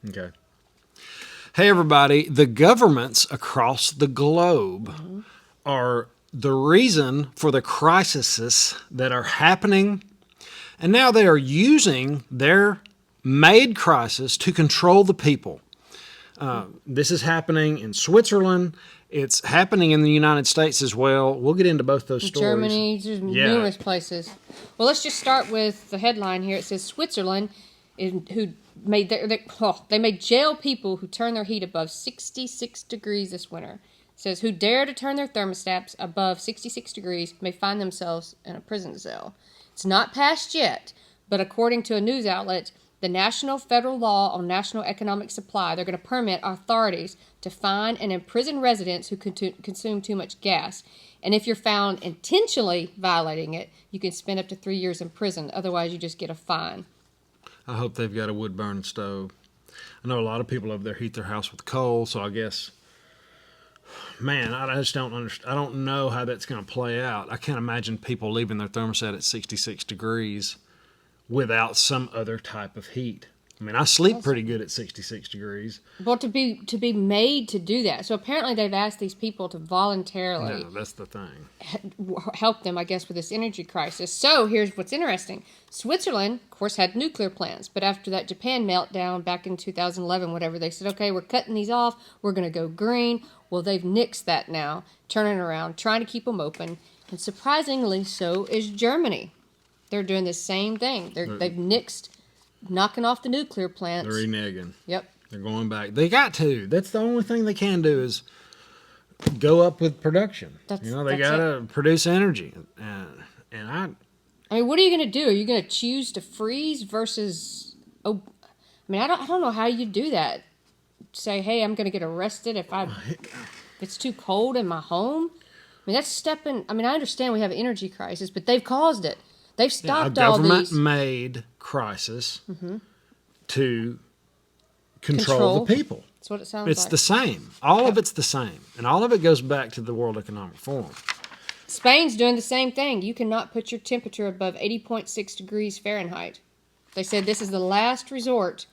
Okay. Hey, everybody. The governments across the globe are the reason for the crises that are happening. And now they are using their made crisis to control the people. This is happening in Switzerland. It's happening in the United States as well. We'll get into both those stories. Germany, there's numerous places. Well, let's just start with the headline here. It says Switzerland, who made they made jail people who turn their heat above 66 degrees this winter. It says who dare to turn their thermostats above 66 degrees may find themselves in a prison cell. It's not passed yet, but according to a news outlet, the National Federal Law on National Economic Supply, they're going to permit authorities to fine and imprison residents who consume too much gas. And if you're found intentionally violating it, you can spend up to 3 years in prison. Otherwise, you just get a fine. I hope they've got a wood-burning stove. I know a lot of people over there heat their house with coal, so I guess, man, I just don't understand. I don't know how that's going to play out. I can't imagine people leaving their thermostat at 66 degrees without some other type of heat. I mean, I sleep pretty good at 66 degrees. Well, to be made to do that. So apparently they've asked these people to voluntarily that's the thing. Help them, I guess, with this energy crisis. So here's what's interesting. Switzerland, of course, had nuclear plants. But after that Japan meltdown back in 2011, whatever, they said, okay, we're cutting these off. We're going to go green. Well, they've nixed that now, turning around, trying to keep them open. And surprisingly, so is Germany. They're doing the same thing. They've nixed, knocking off the nuclear plants. They're reneging. Yep. They're going back. They got to. That's the only thing they can do is go up with production. They got to produce energy. And I mean, what are you going to do? Are you going to choose to freeze versus? I mean, I don't know how you do that. Say, hey, I'm going to get arrested if it's too cold in my home. I mean, that's stepping. I mean, I understand we have an energy crisis, but they've caused it. They've stopped all these. A government-made crisis to control the people. That's what it sounds like. It's the same. All of it's the same. And all of it goes back to the World Economic Forum. Spain's doing the same thing. You cannot put your temperature above 80.6 degrees Fahrenheit. They said this is the last resort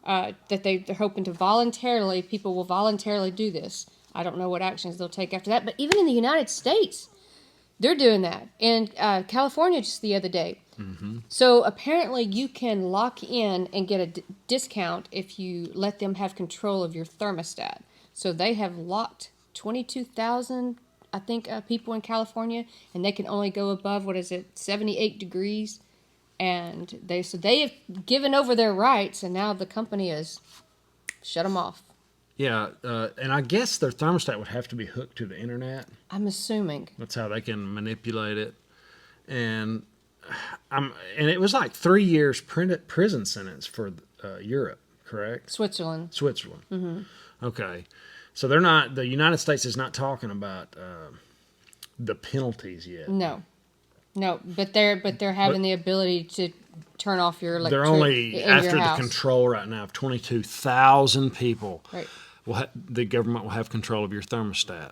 that they're hoping to people will voluntarily do this. I don't know what actions they'll take after that. But even in the United States, they're doing that. In California just the other day. Mm-hmm. So apparently you can lock in and get a discount if you let them have control of your thermostat. So they have locked 22,000, I think, people in California, and they can only go above, 78 degrees. And they have given over their rights, and now the company has shut them off. Yeah, and I guess their thermostat would have to be hooked to the internet. I'm assuming. That's how they can manipulate it. And it was like 3 years prison sentence for Europe, correct? Switzerland. Mm-hmm. Okay. So the United States is not talking about the penalties yet. No, but they're having the ability to turn off your electricity. They're only after the control right now of 22,000 people. Right. The government will have control of your thermostat.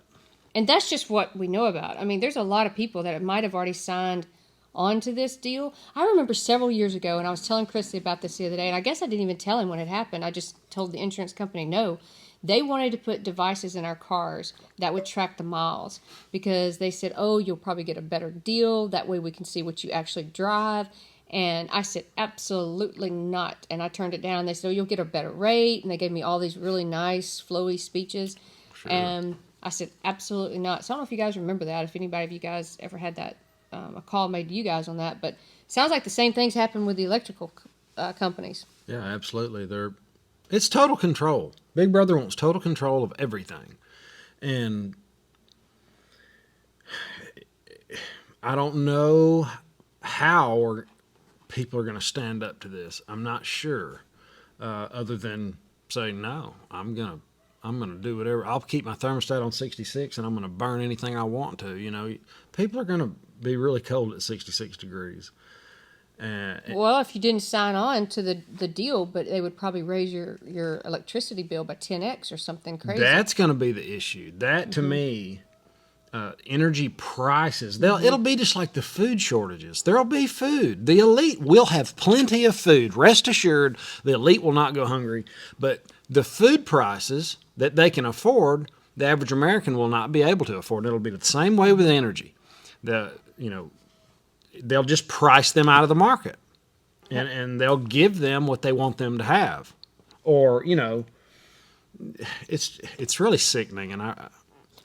And that's just what we know about. I mean, there's a lot of people that might have already signed onto this deal. I remember several years ago, and I was telling Christy about this the other day, and I guess I didn't even tell him when it happened. I just told the insurance company no. They wanted to put devices in our cars that would track the miles because they said, oh, you'll probably get a better deal. That way we can see what you actually drive. And I said, absolutely not. And I turned it down. They said, oh, you'll get a better rate. And they gave me all these really nice, flowy speeches. Sure. And I said, absolutely not. So I don't know if you guys remember that, if anybody of you guys ever had that, a call made to you guys on that. But it sounds like the same things happen with the electrical companies. Yeah, absolutely. It's total control. Big Brother wants total control of everything. And I don't know how people are going to stand up to this. I'm not sure, other than say, no, I'm going to do whatever. I'll keep my thermostat on 66 and I'm going to burn anything I want to. People are going to be really cold at 66 degrees. Well, if you didn't sign on to the deal, but they would probably raise your electricity bill by 10x or something crazy. That's going to be the issue. That, to me, energy prices. It'll be just like the food shortages. There'll be food. The elite will have plenty of food. Rest assured, the elite will not go hungry. But the food prices that they can afford, the average American will not be able to afford. It'll be the same way with energy. They'll just price them out of the market, and they'll give them what they want them to have, or it's really sickening, and I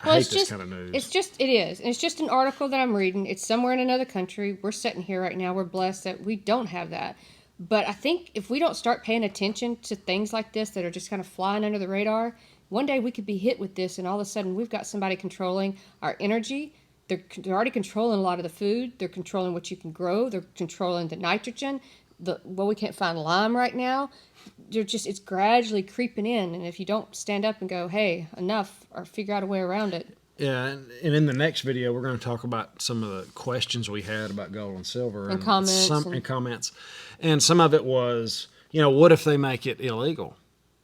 hate this kind of news. It is. And it's just an article that I'm reading. It's somewhere in another country. We're sitting here right now. We're blessed that we don't have that. But I think if we don't start paying attention to things like this that are just kind of flying under the radar, one day we could be hit with this, and all of a sudden we've got somebody controlling our energy. They're already controlling a lot of the food. They're controlling what you can grow. They're controlling the nitrogen. We can't find lime right now. It's gradually creeping in, and if you don't stand up and go, hey, enough, or figure out a way around it. Yeah, and in the next video, we're going to talk about some of the questions we had about gold and silver. And comments. And some of it was, what if they make it illegal?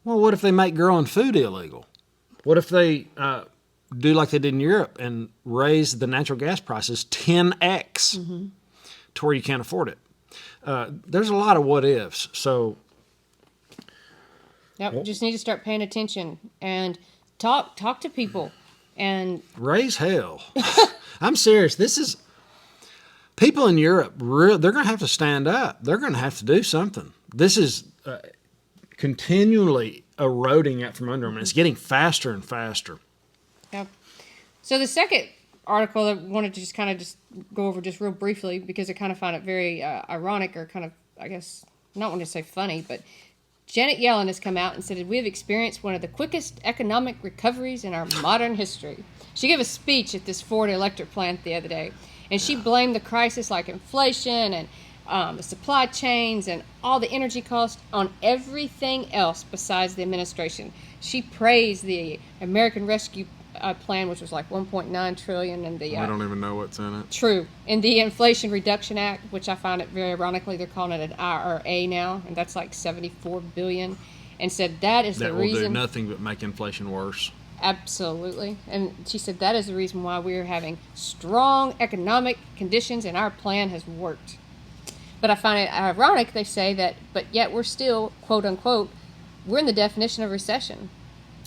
Well, what if they make growing food illegal? What if they do like they did in Europe and raise the natural gas prices 10x to where you can't afford it? There's a lot of what ifs. So, just need to start paying attention and talk to people and raise hell. I'm serious. This is people in Europe. They're going to have to stand up. They're going to have to do something. This is continually eroding out from under them, and it's getting faster and faster. Yep. So the second article that I wanted to just go over just real briefly, because I kind of find it very ironic, or kind of, I guess, not want to say funny, but Janet Yellen has come out and said, we have experienced one of the quickest economic recoveries in our modern history. She gave a speech at this Ford electric plant the other day, and she blamed the crisis, like inflation and the supply chains and all the energy costs, on everything else besides the administration. She praised the American Rescue Plan, which was like $1.9 trillion, and I don't even know what's in it. True, and the Inflation Reduction Act, which I find it very ironically they're calling it an IRA now, and that's like $74 billion, and said that is the reason. That will do nothing but make inflation worse. Absolutely, and she said that is the reason why we are having strong economic conditions, and our plan has worked. But I find it ironic they say that, but yet we're still, quote unquote, we're in the definition of recession.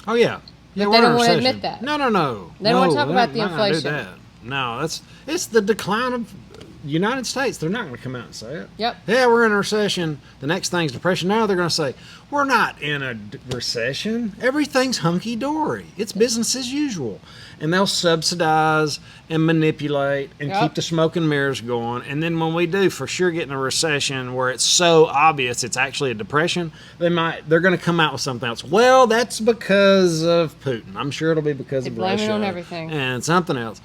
Oh, yeah. Yeah, but they don't want to admit that. No. They don't want to talk about the inflation. Do that. No, it's the decline of the United States. They're not going to come out and say it. Yep. Yeah, we're in a recession. The next thing's depression. Now they're going to say, we're not in a recession. Everything's hunky-dory. It's business as usual. And they'll subsidize and manipulate and keep the smoke and mirrors going. And then when we do for sure get in a recession where it's so obvious it's actually a depression, they're going to come out with something else. Well, that's because of Putin. I'm sure it'll be because of Russia. Blame it on everything. And something else.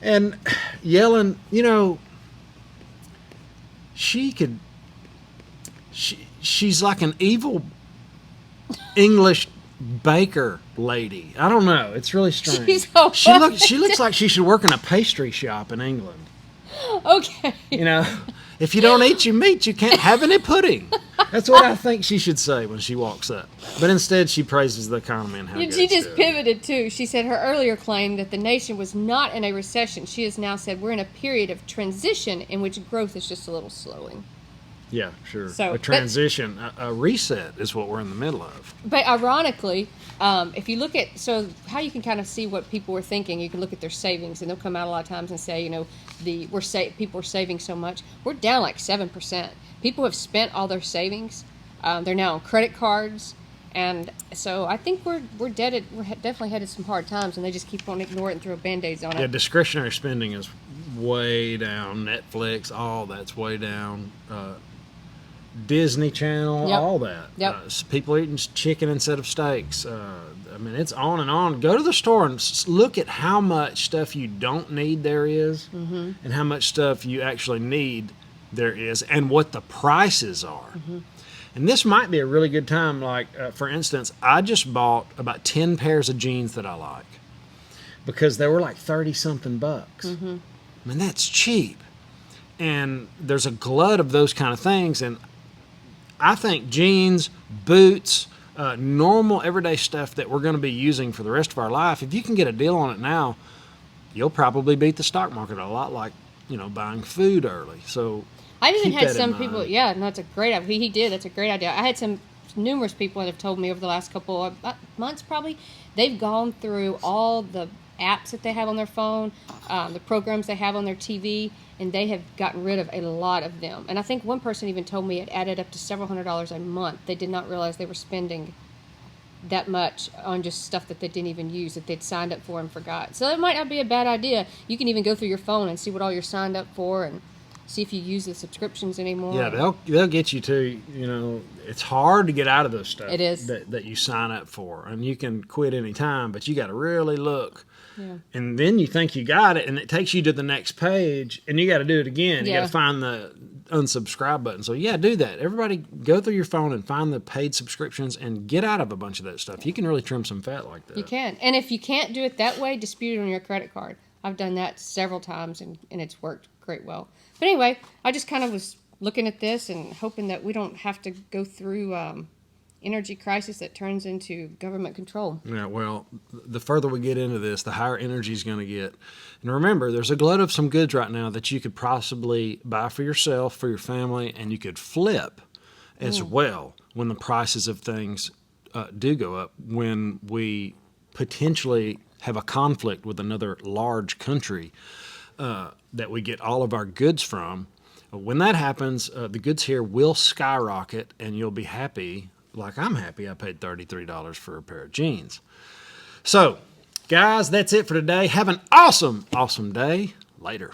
And Yellen, she's like an evil English baker lady. I don't know. It's really strange. She looks like she should work in a pastry shop in England. Okay. If you don't eat your meat, you can't have any pudding. That's what I think she should say when she walks up. But instead, she praises the economy and how good She just pivoted, too. She said her earlier claim that the nation was not in a recession. She has now said we're in a period of transition in which growth is just a little slowing. Yeah, sure. So, a transition, a reset is what we're in the middle of. But ironically, if you look at, how you can kind of see what people were thinking, you can look at their savings, and they'll come out a lot of times and say, people are saving so much. We're down like 7%. People have spent all their savings. They're now on credit cards. And so I think we're definitely headed some hard times, and they just keep on ignoring it and throw Band-Aids on it. Yeah, discretionary spending is way down. Netflix, all that's way down. Disney Channel, all that. Yep. People eating chicken instead of steaks. It's on and on. Go to the store and look at how much stuff you don't need there is, and how much stuff you actually need there is, and what the prices are. And this might be a really good time. Like, for instance, I just bought about 10 pairs of jeans that I like because they were like 30-something bucks. That's cheap. And there's a glut of those kind of things. And I think jeans, boots, normal everyday stuff that we're going to be using for the rest of our life, if you can get a deal on it now, you'll probably beat the stock market a lot, like buying food early. So I've even keep had that in some mind. people. Yeah, no, it's a great idea. He did. That's a great idea. I had some numerous people that have told me over the last couple of months, probably, they've gone through all the apps that they have on their phone, the programs they have on their TV, and they have gotten rid of a lot of them. And I think one person even told me it added up to several $100s a month. They did not realize they were spending that much on just stuff that they didn't even use, that they'd signed up for and forgot. So it might not be a bad idea. You can even go through your phone and see what all you're signed up for and see if you use the subscriptions anymore. Yeah, they'll get you to, it's hard to get out of those stuff. It is. That you sign up for. And you can quit any time, but you got to really look. Yeah. And then you think you got it, and it takes you to the next page, and you got to do it again. You got to find the unsubscribe button. So, yeah, do that. Everybody go through your phone and find the paid subscriptions and get out of a bunch of that stuff. You can really trim some fat like that. You can. And if you can't do it that way, dispute it on your credit card. I've done that several times, and it's worked great well. But anyway, I just kind of was looking at this and hoping that we don't have to go through energy crisis that turns into government control. Yeah, well, the further we get into this, the higher energy is going to get. And remember, there's a glut of some goods right now that you could possibly buy for yourself, for your family, and you could flip as well when the prices of things do go up, when we potentially have a conflict with another large country that we get all of our goods from. When that happens, the goods here will skyrocket, and you'll be happy, like I'm happy I paid $33 for a pair of jeans. So, guys, that's it for today. Have an awesome, awesome day. Later.